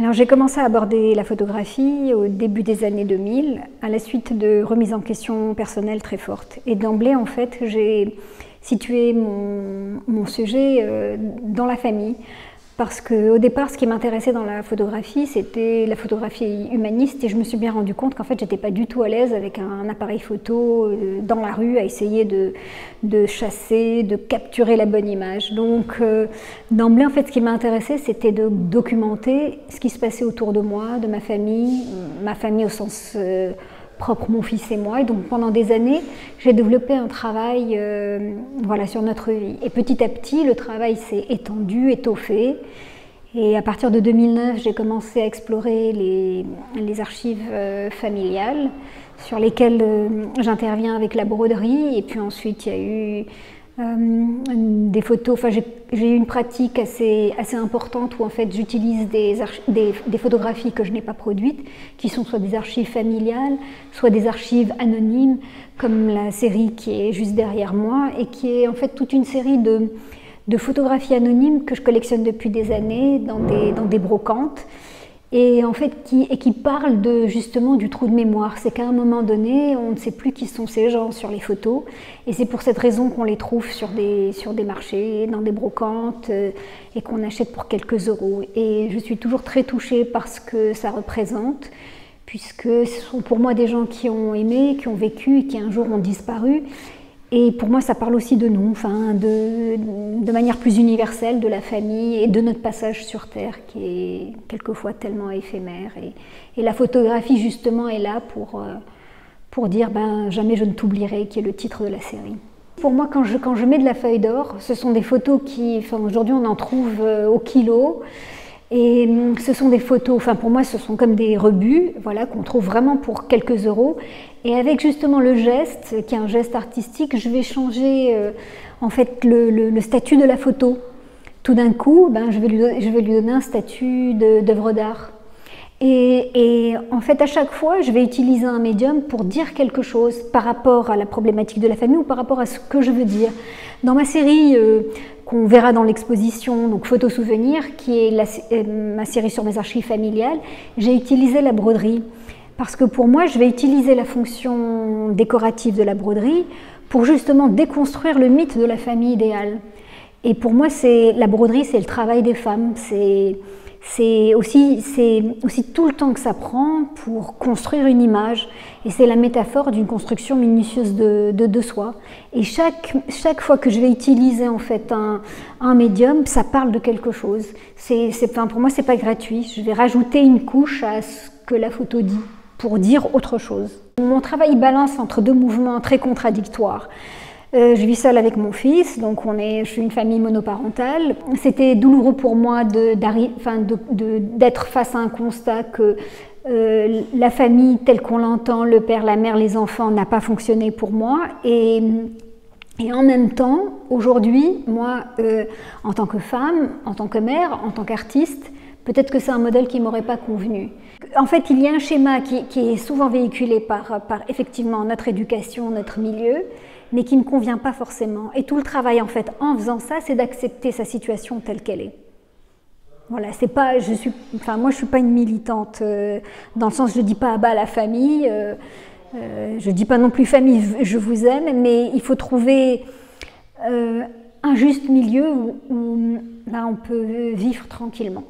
Alors j'ai commencé à aborder la photographie au début des années 2000 à la suite de remises en question personnelles très fortes. Et d'emblée en fait j'ai situé mon sujet dans la famille. Parce qu'au départ, ce qui m'intéressait dans la photographie, c'était la photographie humaniste et je me suis bien rendu compte qu'en fait, j'étais pas du tout à l'aise avec un appareil photo dans la rue à essayer de chasser, de capturer la bonne image. Donc, d'emblée, en fait, ce qui m'intéressait, c'était de documenter ce qui se passait autour de moi, de ma famille au sens propre, mon fils et moi. Et donc pendant des années, j'ai développé un travail voilà, sur notre vie. Et petit à petit, le travail s'est étendu, étoffé. Et à partir de 2009, j'ai commencé à explorer les archives familiales sur lesquelles j'interviens avec la broderie. Et puis ensuite, il y a eu des photos, enfin j'ai eu une pratique assez importante où en fait j'utilise des photographies que je n'ai pas produites, qui sont soit des archives familiales, soit des archives anonymes, comme la série qui est juste derrière moi et qui est en fait toute une série de photographies anonymes que je collectionne depuis des années dans des brocantes. Et en fait, qui parle justement du trou de mémoire. C'est qu'à un moment donné, on ne sait plus qui sont ces gens sur les photos. Et c'est pour cette raison qu'on les trouve sur des marchés, dans des brocantes, et qu'on achète pour quelques euros. Et je suis toujours très touchée par ce que ça représente, puisque ce sont pour moi des gens qui ont aimé, qui ont vécu, et qui un jour ont disparu. Et pour moi, ça parle aussi de nous, enfin, de manière plus universelle, de la famille et de notre passage sur Terre, qui est quelquefois tellement éphémère. Et la photographie, justement, est là pour dire « Jamais je ne t'oublierai », qui est le titre de la série. Pour moi, quand je mets de la feuille d'or, ce sont des photos qui, enfin, aujourd'hui, on en trouve au kilo. Et ce sont des photos, enfin pour moi ce sont comme des rebuts, voilà, qu'on trouve vraiment pour quelques euros. Et avec justement le geste, qui est un geste artistique, je vais changer en fait le statut de la photo. Tout d'un coup, je vais lui donner un statut d'œuvre d'art. Et en fait, à chaque fois, je vais utiliser un médium pour dire quelque chose par rapport à la problématique de la famille ou par rapport à ce que je veux dire. Dans ma série qu'on verra dans l'exposition, donc Photos Souvenirs, qui est ma série sur mes archives familiales, j'ai utilisé la broderie. Parce que pour moi, je vais utiliser la fonction décorative de la broderie pour justement déconstruire le mythe de la famille idéale. Et pour moi, la broderie, c'est le travail des femmes. C'est aussi tout le temps que ça prend pour construire une image. Et c'est la métaphore d'une construction minutieuse de soi. Et chaque fois que je vais utiliser en fait un médium, ça parle de quelque chose. Pour moi, c'est pas gratuit. Je vais rajouter une couche à ce que la photo dit pour dire autre chose. Mon travail balance entre deux mouvements très contradictoires. Je vis seule avec mon fils, donc je suis une famille monoparentale. C'était douloureux pour moi d'être face à un constat que la famille telle qu'on l'entend, le père, la mère, les enfants, n'a pas fonctionné pour moi. Et en même temps, aujourd'hui, moi, en tant que femme, en tant que mère, en tant qu'artiste, peut-être que c'est un modèle qui ne m'aurait pas convenu. En fait, il y a un schéma qui est souvent véhiculé par effectivement notre éducation, notre milieu, mais qui ne convient pas forcément. Et tout le travail, en fait, en faisant ça, c'est d'accepter sa situation telle qu'elle est. Voilà, c'est pas, moi, je suis pas une militante dans le sens, je dis pas à bas la famille, je dis pas non plus famille, je vous aime, mais il faut trouver un juste milieu où là, on peut vivre tranquillement.